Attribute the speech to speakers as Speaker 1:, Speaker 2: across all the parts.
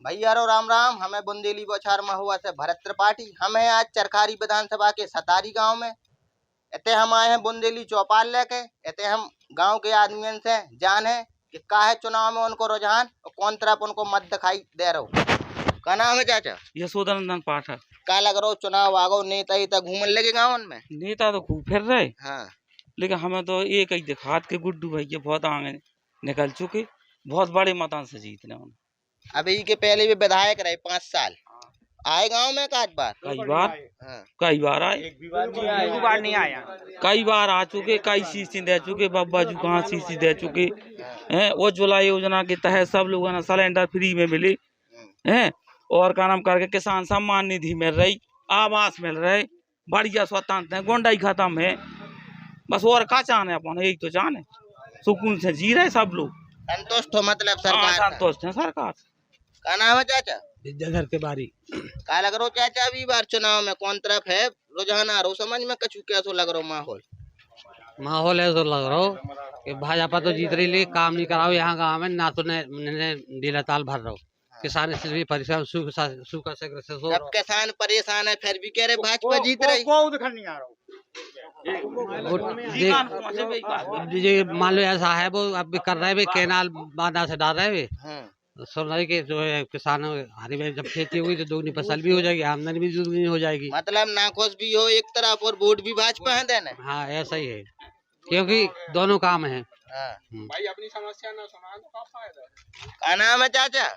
Speaker 1: भैया रो राम राम। हमें बुंदेली बौछार महुआ से भरत त्रिपाठी। हमें आज चरखारी विधानसभा के सतारी गांव में इतने हम आए हैं बुंदेली चौपाल लेके। इतने हम गांव के आदमियों से जान है कि का है चुनाव में उनको रुझान और कौन तरफ उनको मत दिखाई दे रहा। का नाम है चाचा?
Speaker 2: यशोदानंदन पाठक।
Speaker 1: का लग रहा चुनाव आगो नेता ही घूमने लगे गाँव में?
Speaker 2: नेता तो खूब फिर रहे,
Speaker 1: हाँ,
Speaker 2: लेकिन हमें तो एक ही दिखात के गुड्डू भैया बहुत आगे निकल चुके, बहुत बड़े मतों से जीतने उन्हें।
Speaker 1: अभी के पहले भी विधायक रहे 5 साल। आए गांव में कई बार
Speaker 2: कई बार आए,
Speaker 1: एक बार नहीं आया।
Speaker 2: कई बार आ चुके, कई सीसी दे चुके, बाबा जी कहाँ सीसी दे चुके हैं। उज्ज्वला योजना के तहत सब लोगों ने सिलेंडर फ्री में मिले हैं, और का नाम करके किसान सम्मान निधि मिल रही, आवास मिल रहे, बढ़िया स्वतंत्र है, गुंडाई खत्म है। बस और का चाहने अपन, यही तो जाने, सुकून से जी रहे सब लोग,
Speaker 1: संतुष्ट हो मतलब सरकार?
Speaker 2: संतुष्ट है सरकार।
Speaker 1: का नाम है चाचा?
Speaker 2: विद्याधर तिवारी।
Speaker 1: का लग रहा चाचा अभी बार चुनाव में कौन तरफ है रुझान आ रहा समझ में कछु कैसो लग रहा
Speaker 3: माहौल ऐसा लग रहा हो कि भाजपा तो जीत रही, लेकिन काम नहीं कराओ यहाँ गाँव में, ना तो ढीला ताल भर रहा हो। किसान इसलिए भी परेशान, सूखा से ग्रसित हो।
Speaker 1: सब किसान परेशान है, फिर भी कह रहे भाजपा जीत रही।
Speaker 3: मान लो ऐसा है, वो अब भी कर रहे हैं, कैनाल बांधा से डाल रहे हैं। सुन रहे कि जो है किसान हरी भाई जब खेती होगी तो दोगुनी फसल भी हो जाएगी, आमदनी भी दोगुनी हो जाएगी।
Speaker 1: मतलब नाखुश भी हो एक तरफ और वोट भी भाजपा है देने।
Speaker 3: हाँ ऐसा ही है, क्योंकि दोनों काम है।
Speaker 4: भाई अपनी समस्या ना सुना तो क्या फायदा।
Speaker 1: का नाम है चाचा?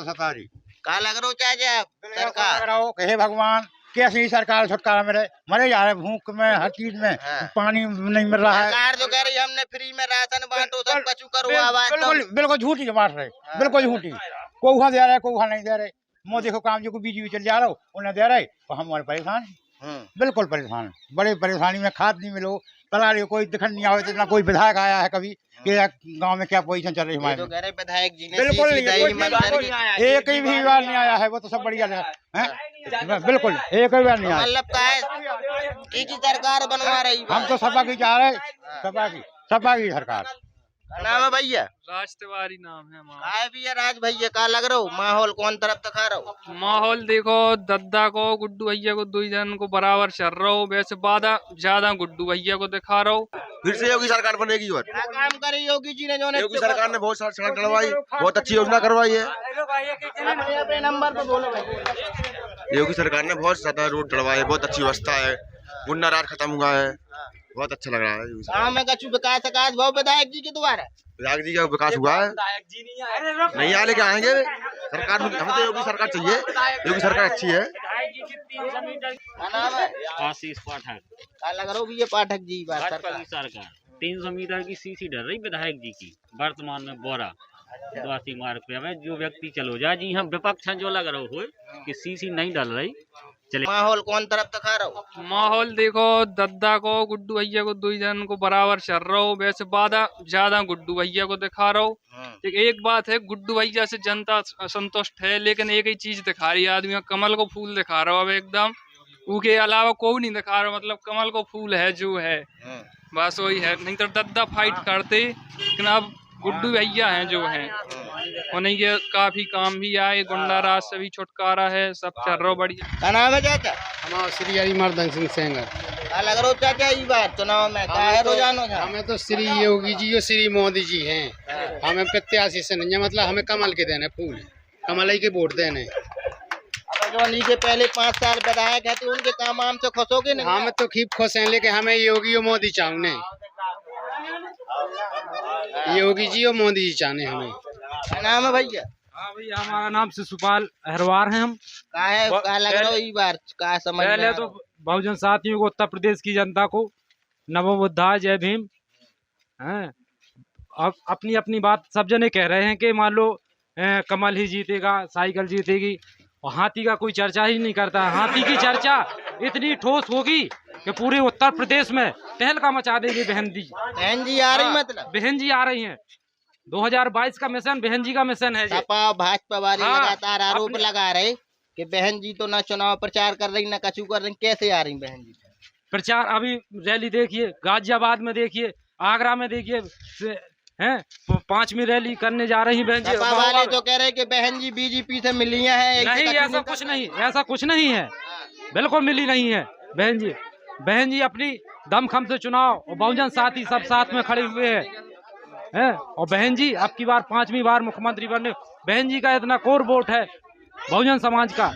Speaker 4: सतारी।
Speaker 1: का लग रहा चाचा सरकार?
Speaker 4: हे भगवान कैसी सरकार छुटकारा मेरे मरे जा रहे भूख में, हर चीज में पानी नहीं मिल रहा है।
Speaker 1: सरकार जो कह रही हमने फ्री में राशन बांटो, सब कछु करो, आवाज
Speaker 4: बिल्कुल झूठी बांट रहे, बिल्कुल झूठी। कोई दे रहे, कोई नहीं दे रहे। मोदी को काम जो को बीजी चल जा रहा हो उन्हें दे रहे, तो हम और परेशान, बिल्कुल परेशान, बड़े परेशानी में। खाद नहीं मिलो, तलाड़ी कोई दिखन नहीं आवे, ना कोई विधायक आया है कभी कि गांव में क्या पोजीशन चल रही है हमारे।
Speaker 1: विधायक जी ने
Speaker 4: बिल्कुल एक ही भी बार नहीं आया है, वो तो सब बढ़िया है, बिल्कुल एक ही बार नहीं आया।
Speaker 1: मतलब का है की सरकार बनवा रही?
Speaker 4: हम तो सपा की चाह रहे, सपा की सरकार।
Speaker 1: नाम है भैया?
Speaker 5: राज तिवारी नाम है हमारा।
Speaker 1: काय भैया राज भैया का लग रहा हो माहौल कौन तरफ दिखा रहा हो?
Speaker 5: माहौल देखो दद्दा को गुड्डू भैया को दो जन को बराबर चल रहा हो, वैसे ज्यादा गुड्डू भैया को दिखा रहा हो।
Speaker 6: फिर से योगी सरकार बनेगी और
Speaker 1: क्या काम करी योगी जी ने? जो
Speaker 6: योगी सरकार ने बहुत सारी सड़क डलवाई, बहुत अच्छी योजना करवाई है।
Speaker 1: अपने नंबर पे बोलो भाई।
Speaker 6: योगी सरकार ने बहुत ज्यादा रोड डलवाए, बहुत अच्छी व्यवस्था है, गुंडा राज खत्म हुआ है, बहुत अच्छा लग रहा है।
Speaker 1: गाँव में कछु विकास भाव विधायक जी के द्वारा?
Speaker 6: विधायक जी का विकास हुआ है, नहीं आए लेके आएंगे सरकार। हमें तो योगी सरकार चाहिए, योगी सरकार अच्छी है।
Speaker 1: नाम है
Speaker 7: आशीष पाठक।
Speaker 1: का लग रहा हो भैया पाठक जी बात
Speaker 7: सरकार 300 मीटर की सीसी डल रही विधायक जी की वर्तमान में बोरा 82 मार्ग पे। हमें जो व्यक्ति चलो जाए जी, हम विपक्ष जो लग रहा हो कि सीसी नहीं डल रही चले।
Speaker 1: माहौल कौन तरफ दिखा रहा हो?
Speaker 5: माहौल देखो दद्दा को गुड्डू भैया को दो जन को बराबर चल रहा हो, वैसे ज्यादा गुड्डू भैया को दिखा रहा हो। एक बात है, गुड्डू भैया से जनता संतुष्ट है, लेकिन एक ही चीज दिखा रही है आदमी, कमल को फूल दिखा रहा हो अब एकदम, उसके अलावा कोई नहीं दिखा रहा। मतलब कमल को फूल है जो है, बस वही है। नहीं तो दद्दा फाइट करते, लेकिन अब गुड्डू भैया हैं जो हैं, उन्हें ये काफी काम भी आए, गुंडा राज से भी छुटकारा है, सब चल रहा बढ़िया।
Speaker 1: का नाम है चाचा?
Speaker 3: हमारा श्री हरिमर्दन सिंह सेंगर।
Speaker 1: का लग रहा हो चाचा इस बार चुनाव में का है रुझान?
Speaker 3: हमें तो श्री योगी जी और श्री मोदी जी हैं, हमें प्रत्याशी से नहीं है, मतलब हमें कमल के देने, फूल कमल ही के वोट देने।
Speaker 1: जो नीचे पहले 5 साल विधायक है तो उनके काम आम से खुश हो गए?
Speaker 3: हमें तो खूब खुश हैं, लेकिन हमें योगी और मोदी चाहने, योगी जी और मोदी जी चाहने हमें।
Speaker 1: नाम है भैया?
Speaker 2: हाँ भैया, हमारा नाम शिशुपाल अहरवार है। हम
Speaker 1: का लग रहा हो इस बार का समझ में?
Speaker 2: पहले तो बहुजन साथियों को, उत्तर प्रदेश की जनता को नमो बुद्धाय, जय भीम। हैं अब अपनी अपनी बात सब जने कह रहे हैं कि मान लो कमल ही जीतेगा, साइकिल जीतेगी, और हाथी का कोई चर्चा ही नहीं करता। हाथी की चर्चा इतनी ठोस होगी कि पूरे उत्तर प्रदेश में तहलका मचा देगी। बहन जी
Speaker 1: आ रही, मतलब
Speaker 2: बहन जी आ रही हैं। 2022 का मिशन बहन जी का मिशन है।
Speaker 1: सपा भाजपा वाले लगातार आरोप लगा रहे कि बहन जी तो ना चुनाव प्रचार कर रही ना कछु कर रही, कैसे आ रही बहन जी प्रचार?
Speaker 2: अभी रैली देखिए, गाजियाबाद में देखिए, आगरा में देखिए, हैं 5वीं रैली करने जा रही बहन जी।
Speaker 1: सपा वाले तो कह रहे कि बहन जी बीजेपी से मिली हैं।
Speaker 2: नहीं, ऐसा कुछ नहीं, ऐसा कुछ नहीं है, बिल्कुल मिली नहीं है बहन जी। बहन जी अपनी दमखम से चुनाव और बहुजन साथी सब साथ में खड़े हुए हैं। और बहन जी अब की बार 5वीं बार मुख्यमंत्री बनने, बहन जी का इतना कोर वोट है बहुजन समाज का।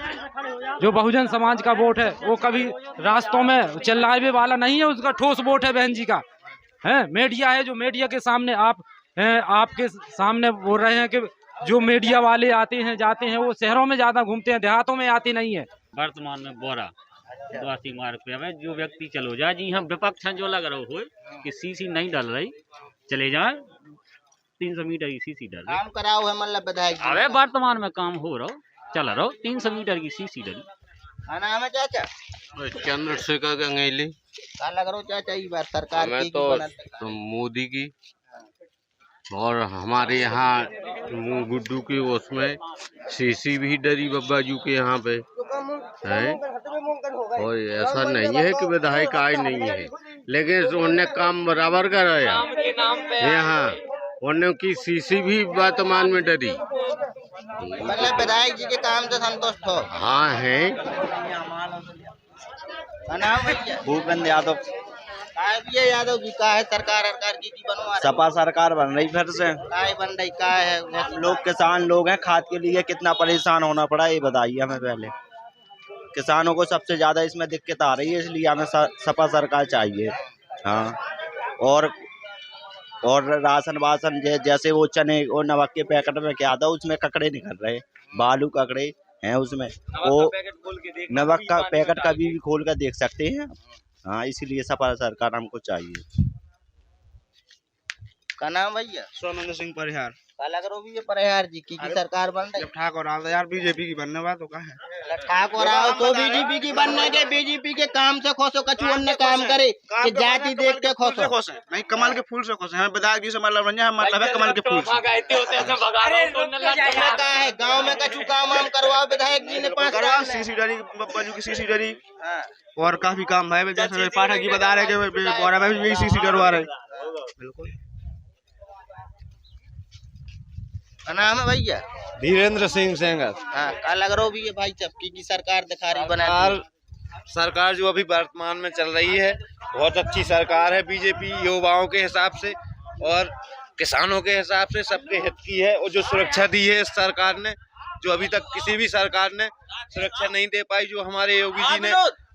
Speaker 2: जो बहुजन समाज का वोट है वो कभी रास्तों में चिल्लावे वाला नहीं है, उसका ठोस वोट है बहन जी का। है मीडिया है, जो मीडिया के सामने आपके सामने बोल रहे हैं कि जो मीडिया वाले आते हैं जाते हैं वो शहरों में ज्यादा घूमते हैं, देहातों में आते नहीं है।
Speaker 7: वर्तमान में बोरा 82 मार्ग पे हमें जो व्यक्ति चलो जाए जी, हम विपक्ष जो लग रहा हो कि सीसी नहीं डल रही, चले जाए 300 मीटर की सीसी डल रही।
Speaker 1: काम कराओ है मतलब विधायक जी।
Speaker 7: अरे वर्तमान में काम हो रहा चल रहा 300 मीटर की सीसी डली।
Speaker 1: नाम है चाचा
Speaker 8: चंद्रशेखर गंगेली।
Speaker 1: क्या लग रहा हो चाचा ये बार सरकार
Speaker 8: हमें
Speaker 1: की
Speaker 8: तो मोदी की और हमारे यहाँ गुड्डू की उसमें सीसी भी डरी बब्बा जू के यहाँ पे है। और ऐसा नहीं है कि विधायक आए नहीं है, लेकिन उन्होंने काम बराबर कराया यहाँ। उनकी सीसी भी वर्तमान में डरी।
Speaker 1: मतलब विधायक जी के काम से संतुष्ट हो?
Speaker 8: हाँ है।
Speaker 9: भूपेंद्र यादव।
Speaker 1: यादव जी का है सरकार की बनवा
Speaker 9: सपा सरकार बन रही फिर से।
Speaker 1: बन रही का है?
Speaker 9: लोग किसान लोग हैं, खाद के लिए कितना परेशान होना पड़ा ये बताइए हमें। पहले किसानों को सबसे ज्यादा इसमें दिक्कत आ रही है, इसलिए हमें सपा सरकार चाहिए। हाँ, और राशन वासन जैसे वो चने और नमक के पैकेट में क्या था, उसमें ककड़े निकल रहे, बालू ककड़े हैं उसमें। वो नमक का पैकेट कभी भी खोल कर देख सकते हैं। हाँ, इसीलिए सपा सरकार हमको चाहिए।
Speaker 1: का नाम भैया?
Speaker 10: सोमेंद्र सिंह परिहार।
Speaker 1: लग रहा है परिहार जी की सरकार बन रही।
Speaker 10: ठाकुर यार बीजेपी की बनने वाला तो कहा है
Speaker 1: ठाकुर तो बीजेपी की बनने के, बीजेपी के काम से खुश हो, कछु अन्य काम करे कि जाति देख के खुश हो?
Speaker 10: नहीं, कमल के फूल से खुश है। हमें विधायक जी से मतलब मतलब है कमल के फूल से।
Speaker 1: है गाँव में कछु काम वाम करवाओ विधायक जी ने 5 साल
Speaker 10: सीसी डरी बब्बा जी की सीसी डरी और काफी काम है। जैसे पाठक जी बता रहे कि सीसी डरवा रहे। बिल्कुल।
Speaker 1: नाम है भैया?
Speaker 11: धीरेन्द्र सिंह सेंगर।
Speaker 1: हाँ, क्या लग रहा है भाई चपकी की सरकार दिखा रही बना?
Speaker 11: सरकार जो अभी वर्तमान में चल रही है बहुत अच्छी सरकार है। बीजेपी युवाओं के हिसाब से और किसानों के हिसाब से सबके हित की है। और जो सुरक्षा दी है इस सरकार ने, जो अभी तक किसी भी सरकार ने सुरक्षा नहीं दे पाई, जो हमारे योगी जी ने,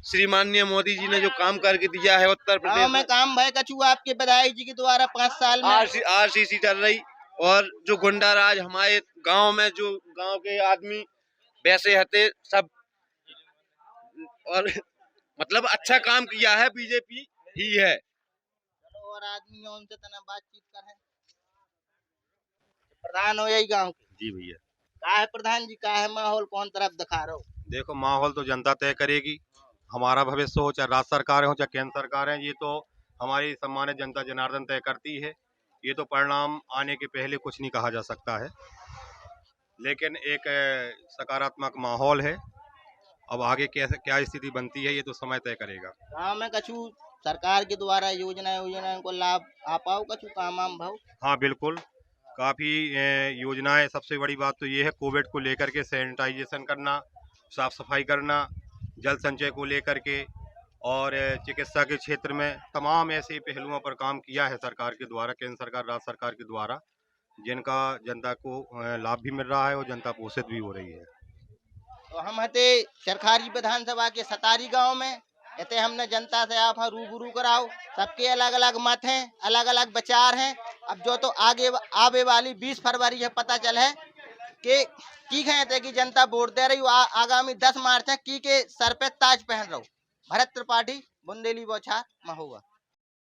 Speaker 11: श्री माननीय मोदी जी ने जो काम करके दिया है उत्तर प्रदेश
Speaker 1: में काम भाई कछु आपके विधायक जी के द्वारा 5 साल में
Speaker 11: आरसीसी चल रही। और जो गुंडा राज हमारे गांव में, जो गांव के आदमी वैसे हते सब, और मतलब अच्छा काम किया है बीजेपी ही है।
Speaker 1: और आदमी उनसे तना बातचीत करें। प्रधान हो यही गांव के?
Speaker 6: जी भैया।
Speaker 1: का है प्रधान जी, का है माहौल, कौन तरफ दिखा रहे हो?
Speaker 6: देखो माहौल तो जनता तय करेगी। हमारा भविष्य हो, चाहे राज्य सरकार हो चाहे केंद्र सरकार है, ये तो हमारी सम्मानित जनता जनार्दन तय करती है। ये तो परिणाम आने के पहले कुछ नहीं कहा जा सकता है, लेकिन एक सकारात्मक माहौल है। अब आगे क्या स्थिति बनती है ये तो समय तय करेगा।
Speaker 1: हाँ, मैं कछु सरकार के द्वारा योजनाएं को लाभ आ पाओ, कछु काम आम भाव?
Speaker 6: हाँ बिल्कुल, काफ़ी योजनाएं। सबसे बड़ी बात तो ये है कोविड को लेकर के सैनिटाइजेशन करना, साफ सफाई करना, जल संचय को लेकर के, और चिकित्सा के क्षेत्र में तमाम ऐसे पहलुओं पर काम किया है सरकार के द्वारा, केंद्र सरकार राज्य सरकार के द्वारा, जिनका जनता को लाभ भी मिल रहा है और जनता पोषित भी हो रही है।
Speaker 1: तो हम हते चरखारी विधानसभा के सतारी गांव में इतने हमने जनता से आप रूबरू कराओ। सबके अलग अलग मत हैं, अलग अलग विचार हैं। अब जो तो आगे आवे वाली 20 फरवरी है, पता चल है कि की कहते कि जनता वोट दे रही, आगामी 10 मार्च है की के सर पे ताज पहन रहो। भरत त्रिपाठी, बुंदेली बौछार, महुआ।